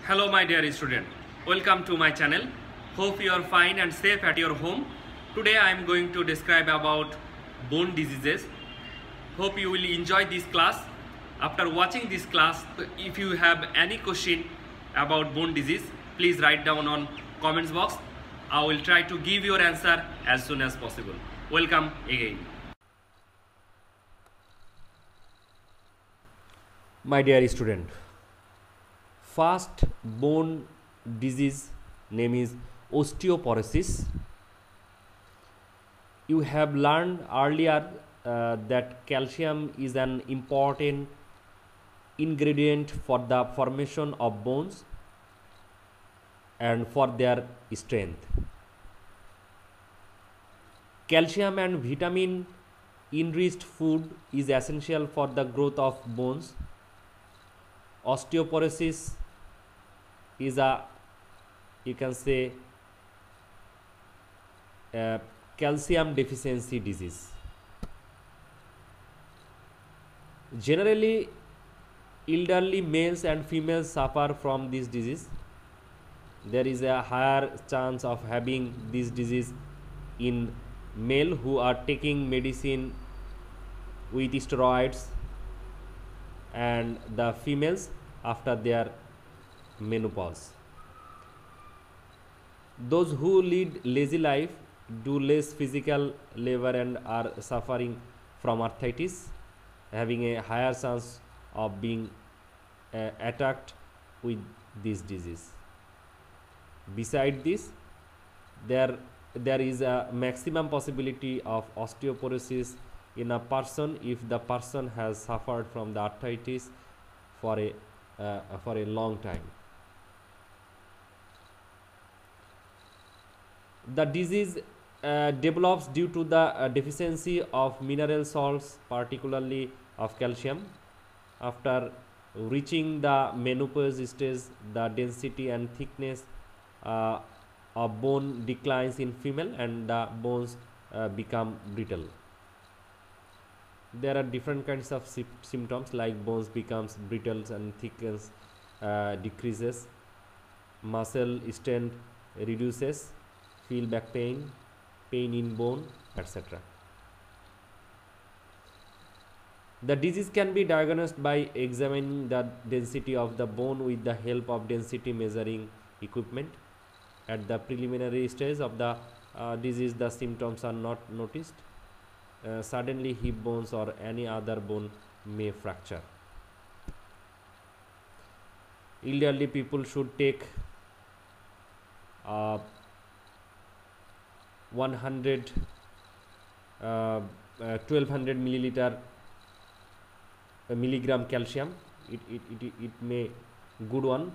Hello my dear student, welcome to my channel. Hope you are fine and safe at your home. Today I am going to describe about bone diseases. Hope you will enjoy this class. After watching this class, if you have any question about bone disease, please write down on comments box. I will try to give your answer as soon as possible. Welcome again. My dear student, first bone disease name is osteoporosis. You have learned earlier that calcium is an important ingredient for the formation of bones and for their strength. Calcium and vitamin enriched food is essential for the growth of bones. Osteoporosis is a, you can say, a calcium deficiency disease. Generally, elderly males and females suffer from this disease. There is a higher chance of having this disease in male who are taking medicine with steroids, and the females after their menopause. Those who lead lazy life, do less physical labor and are suffering from arthritis, having a higher chance of being attacked with this disease. Beside this, there is a maximum possibility of osteoporosis in a person if the person has suffered from the arthritis for a long time. The disease develops due to the deficiency of mineral salts, particularly of calcium. After reaching the menopause stage, the density and thickness of bone declines in female and the bones become brittle. There are different kinds of symptoms like bones becomes brittle and thickness decreases, muscle strength reduces, feel back pain, pain in bone, etc. The disease can be diagnosed by examining the density of the bone with the help of density measuring equipment. At the preliminary stage of the disease, the symptoms are not noticed. Suddenly hip bones or any other bone may fracture. Elderly people should take 1200 milliliter milligram calcium. It may good one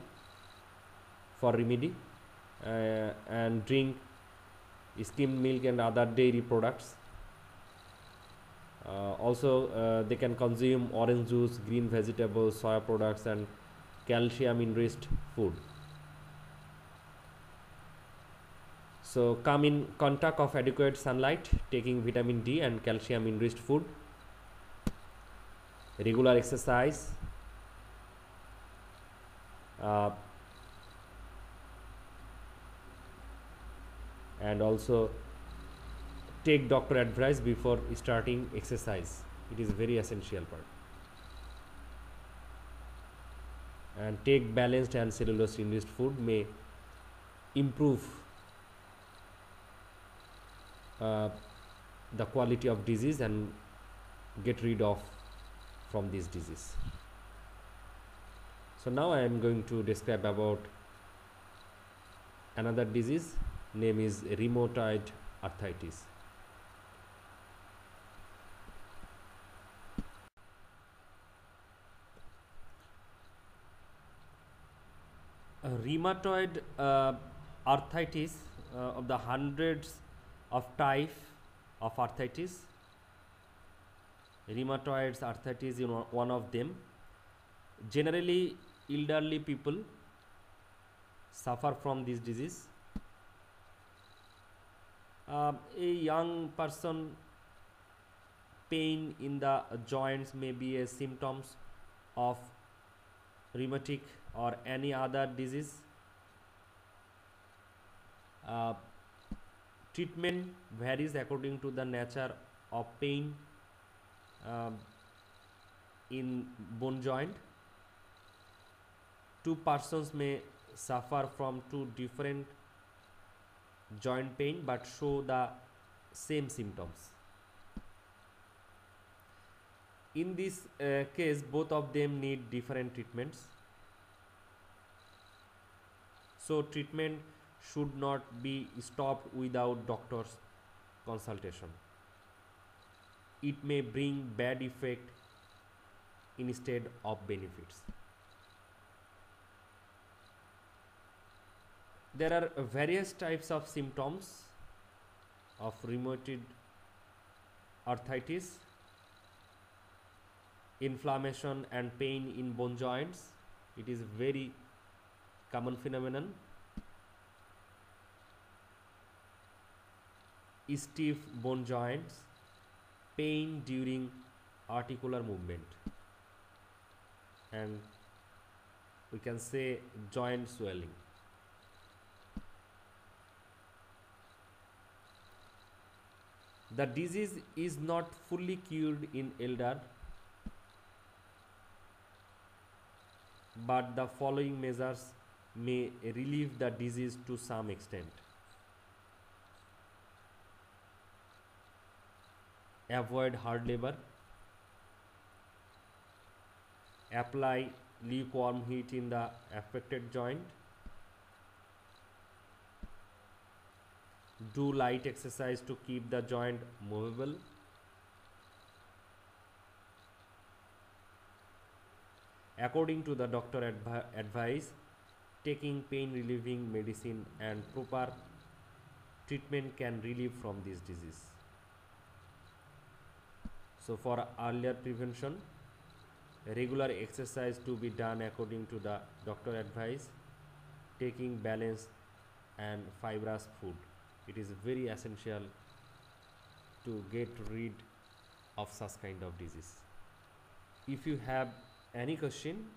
for remedy, and drink skimmed milk and other dairy products. Also they can consume orange juice, green vegetables, soya products and calcium enriched food. So come in contact of adequate sunlight, taking vitamin D and calcium enriched food, regular exercise, and also take doctor advice before starting exercise. It is very essential part. And take balanced and cellulose enriched food may improve the quality of disease and get rid of from this disease. So now I am going to describe about another disease, name is rheumatoid arthritis. Rheumatoid arthritis, of the hundreds of types of arthritis, rheumatoid arthritis is one of them. Generally, elderly people suffer from this disease. A young person, pain in the joints may be a symptoms of rheumatic or any other disease. uh, Treatment varies according to the nature of pain um, in bone joint. Two persons may suffer from two different joint pain but show the same symptoms. In this case, both of them need different treatments. So treatment should not be stopped without doctor's consultation. It may bring bad effect instead of benefits. There are various types of symptoms of rheumatoid arthritis. Inflammation and pain in bone joints, it is very common phenomenon. Stiff bone joints, pain during articular movement, and we can say joint swelling. The disease is not fully cured in elder, but the following measures may relieve the disease to some extent. Avoid hard labor. Apply lukewarm heat in the affected joint. Do light exercise to keep the joint movable. According to the doctor advice, taking pain relieving medicine and proper treatment can relieve from this disease. So for earlier prevention, regular exercise to be done according to the doctor advice, taking balanced and fibrous food. It is very essential to get rid of such kind of disease. If you have any question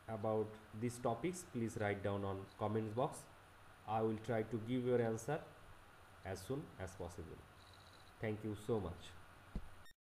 about these topics, please write down on comments box. I will try to give your answer as soon as possible. Thank you so much.